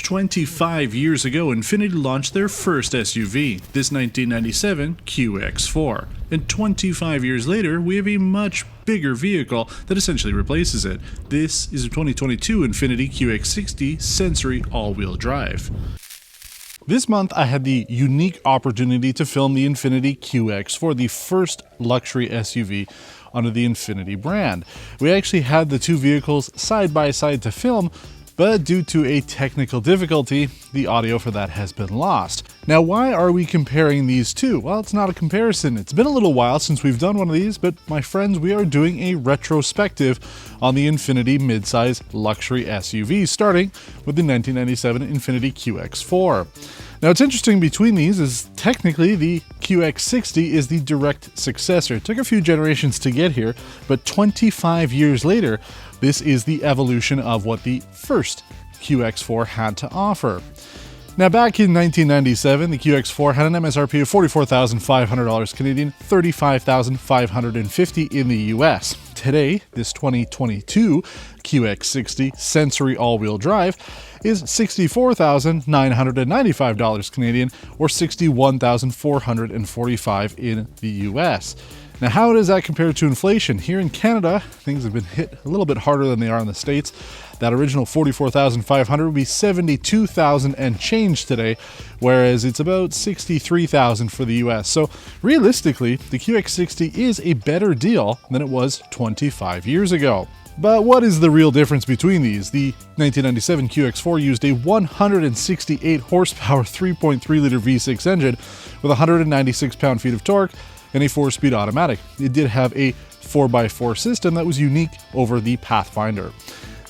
25 years ago, Infiniti launched their first SUV, this 1997 QX4. And 25 years later, we have a much bigger vehicle that essentially replaces it. This is a 2022 Infiniti QX60 Sensory all-wheel drive. This month, I had the unique opportunity to film the Infiniti QX4, the first luxury SUV under the Infiniti brand. We actually had the two vehicles side by side to film, but due to a technical difficulty, the audio for that has been lost. Now, why are we comparing these two? Well, it's not a comparison. It's been a little while since we've done one of these, but my friends, we are doing a retrospective on the Infiniti midsize luxury SUV, starting with the 1997 Infiniti QX4. Now, what's interesting between these is technically the QX60 is the direct successor. It took a few generations to get here, but 25 years later, this is the evolution of what the first QX4 had to offer. Now, back in 1997, the QX4 had an MSRP of $44,500 Canadian, $35,550 in the US. Today, this 2022 QX60 Sensory all-wheel drive is $64,995 Canadian, or $61,445 in the US. Now, how does that compare to inflation? Here in Canada, things have been hit a little bit harder than they are in the States. That original $44,500 would be $72,000 and change today, whereas it's about $63,000 for the US. So realistically, the QX60 is a better deal than it was 25 years ago. But what is the real difference between these? The 1997 QX4 used a 168 horsepower 3.3 liter V6 engine with 196 pound-feet of torque and a 4-speed automatic. It did have a 4x4 system that was unique over the Pathfinder.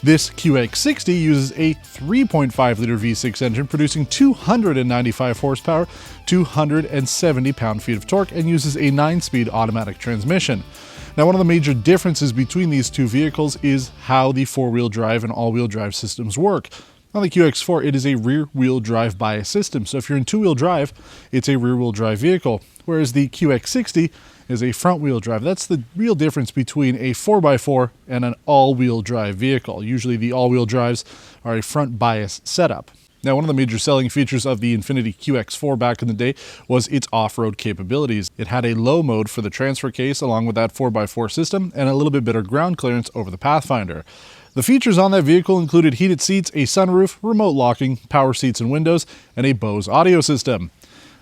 This QX60 uses a 3.5 liter V6 engine producing 295 horsepower, 270 pound-feet of torque, and uses a 9-speed automatic transmission. Now, one of the major differences between these two vehicles is how the four-wheel drive and all-wheel drive systems work. On the QX4, it is a rear-wheel drive bias system, so if you're in two-wheel drive, it's a rear-wheel drive vehicle, whereas the QX60 is a front-wheel drive. That's the real difference between a 4x4 and an all-wheel drive vehicle. Usually the all-wheel drives are a front bias setup. Now, one of the major selling features of the Infiniti QX4 back in the day was its off-road capabilities. It had a low mode for the transfer case along with that 4x4 system and a little bit better ground clearance over the Pathfinder. The features on that vehicle included heated seats, a sunroof, remote locking, power seats and windows, and a Bose audio system.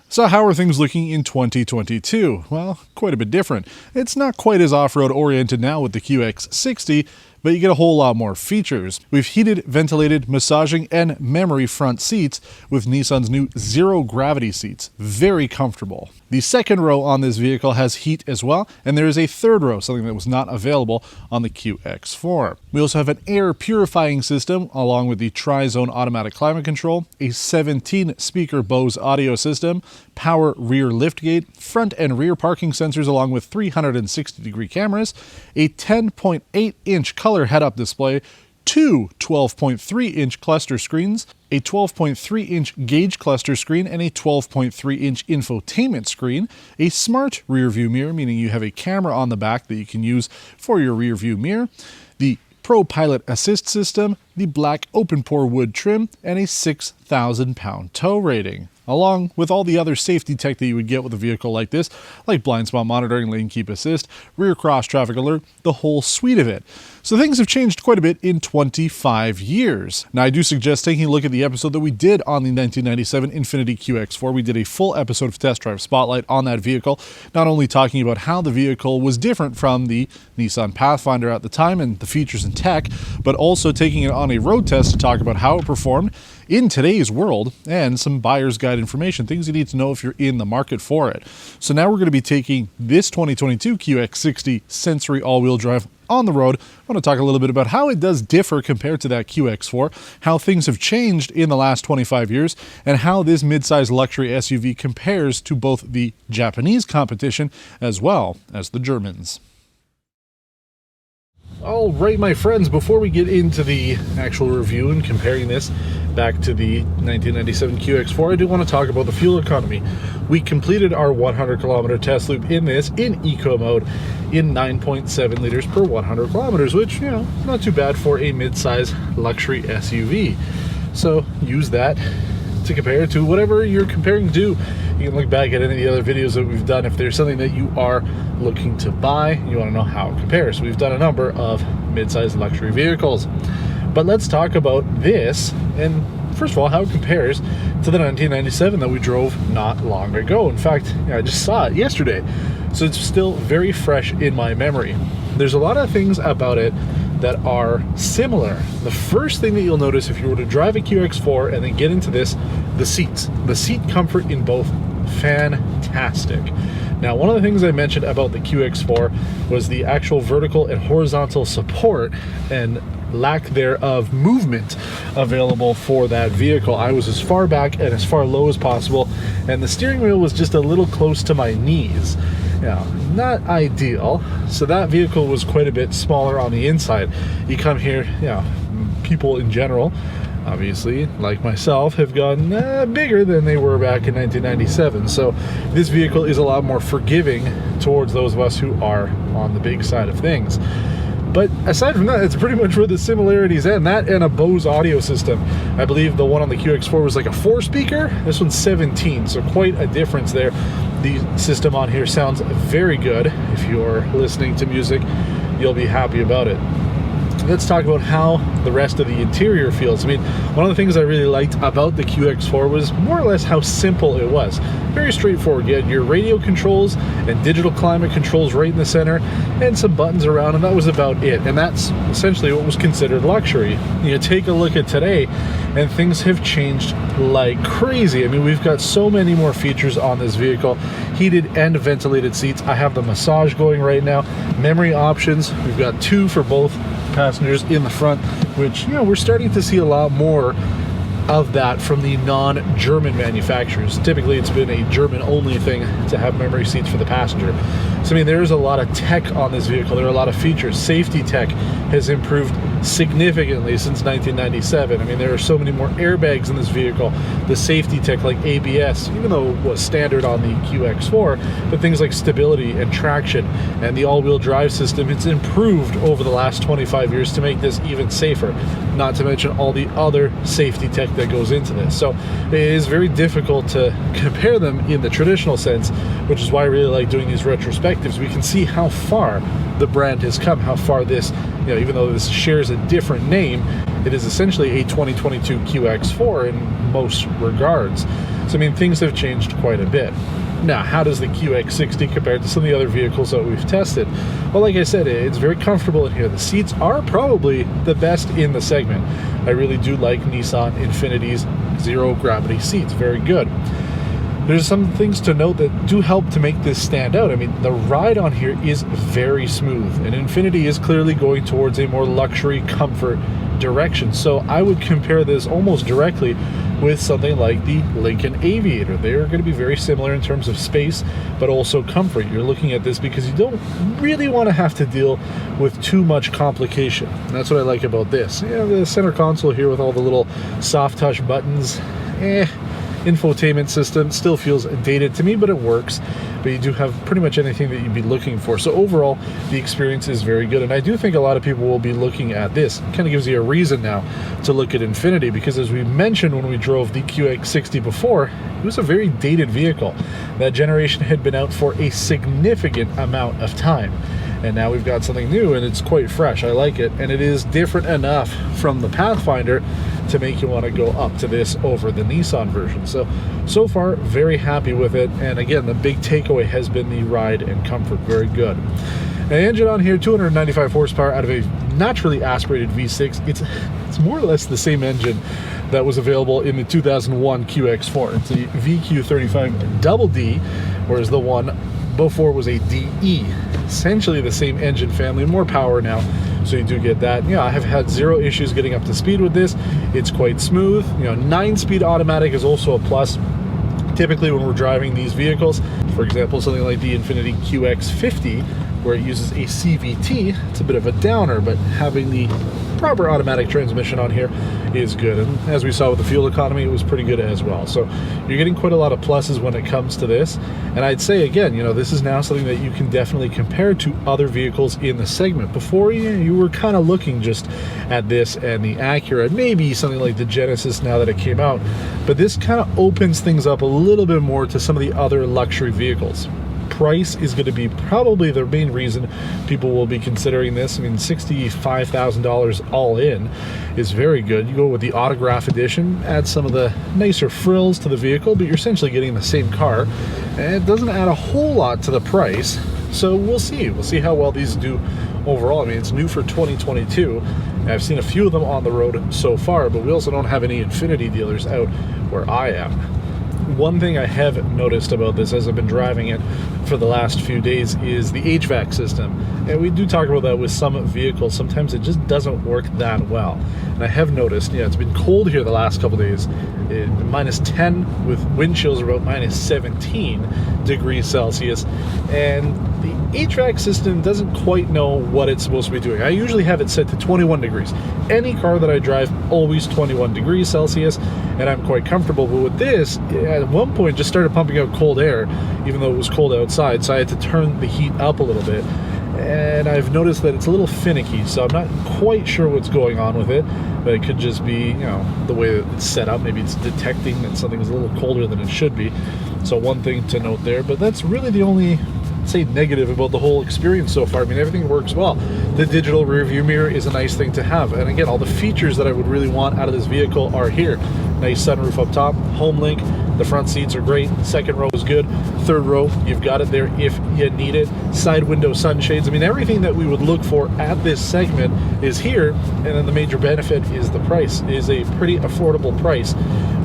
So how are things looking in 2022? Well, quite a bit different. It's not quite as off-road oriented now with the QX60, but you get a whole lot more features. We've heated, ventilated, massaging, and memory front seats with Nissan's new zero gravity seats. Very comfortable. The second row on this vehicle has heat as well, and there is a third row, something that was not available on the QX4. We also have an air purifying system along with the tri-zone automatic climate control, a 17-speaker Bose audio system, power rear liftgate, front and rear parking sensors along with 360-degree cameras, a 10.8-inch color head-up display, two 12.3-inch cluster screens, a 12.3-inch gauge cluster screen, and a 12.3-inch infotainment screen, a smart rear view mirror, meaning you have a camera on the back that you can use for your rear view mirror, the ProPILOT Assist system, the black open-pore wood trim, and a 6,000-pound tow rating, along with all the other safety tech that you would get with a vehicle like this, like blind spot monitoring, lane keep assist, rear cross traffic alert, the whole suite of it. So things have changed quite a bit in 25 years. Now, I do suggest taking a look at the episode that we did on the 1997 Infiniti QX4. We did a full episode of Test Drive Spotlight on that vehicle, not only talking about how the vehicle was different from the Nissan Pathfinder at the time and the features and tech, but also taking it on a road test to talk about how it performed in today's world and some buyer's guide information, things you need to know if you're in the market for it. So now we're going to be taking this 2022 QX60 Sensory all-wheel drive on the road. I want to talk a little bit about how it does differ compared to that QX4, how things have changed in the last 25 years, and how this midsize luxury SUV compares to both the Japanese competition as well as the Germans. All right, my friends, before we get into the actual review and comparing this back to the 1997 QX4, I do want to talk about the fuel economy. We completed our 100-kilometer test loop in this in eco mode in 9.7 liters per 100 kilometers, which, you know, not too bad for a mid-size luxury SUV. So use that to compare to whatever you're comparing to. You can look back at any of the other videos that we've done. If there's something that you are looking to buy, you want to know how it compares. We've done a number of mid-size luxury vehicles. But let's talk about this, and first of all, how it compares to the 1997 that we drove not long ago. In fact, I just saw it yesterday, so it's still very fresh in my memory. There's a lot of things about it that are similar. The first thing that you'll notice if you were to drive a QX4 and then get into this, the seats. The seat comfort in both, fantastic. Now, one of the things I mentioned about the QX4 was the actual vertical and horizontal support and lack thereof movement available for that vehicle. I was as far back and as far low as possible, and the steering wheel was just a little close to my knees. Yeah, not ideal. So that vehicle was quite a bit smaller on the inside. You come here, people in general, obviously, like myself, have gotten bigger than they were back in 1997. So this vehicle is a lot more forgiving towards those of us who are on the big side of things. But aside from that, it's pretty much where the similarities end. That and a Bose audio system. I believe the one on the QX4 was like a 4-speaker. This one's 17, so quite a difference there. The system on here sounds very good. If you're listening to music, you'll be happy about it. Let's talk about how the rest of the interior feels. I mean, one of the things I really liked about the QX4 was more or less how simple it was. Very straightforward. You had your radio controls and digital climate controls right in the center and some buttons around, and that was about it. And that's essentially what was considered luxury. You take a look at today and things have changed like crazy. I mean, we've got so many more features on this vehicle. Heated and ventilated seats. I have the massage going right now. Memory options. We've got 2 for both passengers in the front, which, we're starting to see a lot more of that from the non-German manufacturers. Typically, it's been a German-only thing to have memory seats for the passenger. So, I mean, there's a lot of tech on this vehicle. There are a lot of features. Safety tech has improved significantly since 1997. I mean, there are so many more airbags in this vehicle. The safety tech like ABS, even though it was standard on the QX4, but things like stability and traction and the all-wheel drive system, it's improved over the last 25 years to make this even safer, not to mention all the other safety tech that goes into this. So it is very difficult to compare them in the traditional sense, which is why I really like doing these retrospectives. We can see how far the brand has come, how far this, even though this shares a different name, it is essentially a 2022 QX4 in most regards. So, I mean, things have changed quite a bit. Now, how does the QX60 compare to some of the other vehicles that we've tested? Well, like I said, it's very comfortable in here. The seats are probably the best in the segment. I really do like Nissan Infiniti's zero gravity seats. Very good. There's some things to note that do help to make this stand out. I mean, the ride on here is very smooth, and Infiniti is clearly going towards a more luxury comfort direction. So I would compare this almost directly with something like the Lincoln Aviator. They are going to be very similar in terms of space, but also comfort. You're looking at this because you don't really want to have to deal with too much complication. And that's what I like about this. The center console here with all the little soft touch buttons, infotainment system still feels dated to me, but it works. But you do have pretty much anything that you'd be looking for. So overall, the experience is very good. And I do think a lot of people will be looking at this. It kind of gives you a reason now to look at Infiniti, because as we mentioned when we drove the QX60 before, it was a very dated vehicle. That generation had been out for a significant amount of time. And now we've got something new, and it's quite fresh. I like it, and it is different enough from the Pathfinder to make you want to go up to this over the Nissan version. So far, very happy with it. And again, the big takeaway has been the ride and comfort. Very good. Now, the engine on here, 295 horsepower out of a naturally aspirated V6. It's more or less the same engine that was available in the 2001 QX4. It's a VQ35 double D, whereas the one before was a DE. Essentially the same engine family, more power now, so you do get that. I have had zero issues getting up to speed with this. It's quite smooth. 9-speed automatic is also a plus. Typically when we're driving these vehicles, for example, something like the Infiniti QX50, where it uses a CVT, it's a bit of a downer, but having the proper automatic transmission on here is good. And as we saw with the fuel economy, it was pretty good as well. So you're getting quite a lot of pluses when it comes to this. And I'd say again, you know, this is now something that you can definitely compare to other vehicles in the segment. Before, you were kind of looking just at this and the Acura, maybe something like the Genesis now that it came out. But this kind of opens things up a little bit more to some of the other luxury vehicles. Price is going to be probably the main reason people will be considering this. I mean, $65,000 all in is very good. You go with the Autograph Edition, add some of the nicer frills to the vehicle, but you're essentially getting the same car, and it doesn't add a whole lot to the price. So we'll see. We'll see how well these do overall. I mean, it's new for 2022. I've seen a few of them on the road so far, but we also don't have any Infiniti dealers out where I am. One thing I have noticed about this as I've been driving it for the last few days is the HVAC system. And we do talk about that with some vehicles. Sometimes it just doesn't work that well. And I have noticed, it's been cold here the last couple days. Minus 10 with wind chills about minus 17 degrees Celsius. And the HVAC system doesn't quite know what it's supposed to be doing. I usually have it set to 21 degrees. Any car that I drive, always 21 degrees Celsius, and I'm quite comfortable. But with this, at one point just started pumping out cold air, even though it was cold outside, so I had to turn the heat up a little bit. And I've noticed that it's a little finicky, so I'm not quite sure what's going on with it, but it could just be, the way that it's set up. Maybe it's detecting that something is a little colder than it should be. So one thing to note there, but that's really the only, say, negative about the whole experience so far. I mean, everything works well. The digital rear view mirror is a nice thing to have, and again, all the features that I would really want out of this vehicle are here. Nice sunroof up top, HomeLink, the front seats are great, second row is good, third row, you've got it there if you need it, side window sunshades. I mean, everything that we would look for at this segment is here, and then the major benefit is the price. It is a pretty affordable price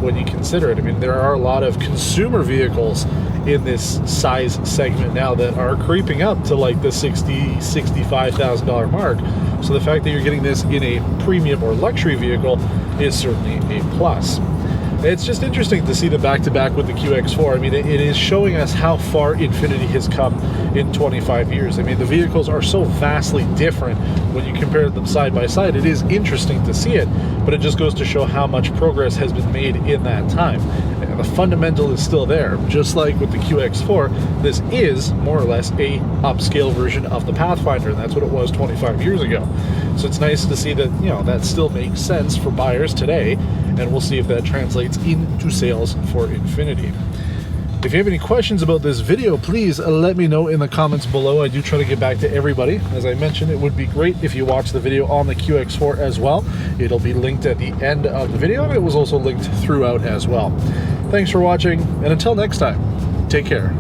when you consider it. I mean, there are a lot of consumer vehicles in this size segment now that are creeping up to like the $60,000, $65,000 mark. So the fact that you're getting this in a premium or luxury vehicle is certainly a plus. It's just interesting to see the back-to-back with the QX4. I mean, it is showing us how far Infiniti has come in 25 years. I mean, the vehicles are so vastly different when you compare them side by side. It is interesting to see it, but it just goes to show how much progress has been made in that time. And the fundamental is still there. Just like with the QX4, this is more or less a upscale version of the Pathfinder, and that's what it was 25 years ago. So it's nice to see that, that still makes sense for buyers today, and we'll see if that translates into sales for Infiniti. If you have any questions about this video, please let me know in the comments below. I do try to get back to everybody. As I mentioned, it would be great if you watch the video on the QX4 as well. It'll be linked at the end of the video, and it was also linked throughout as well. Thanks for watching, and until next time, take care.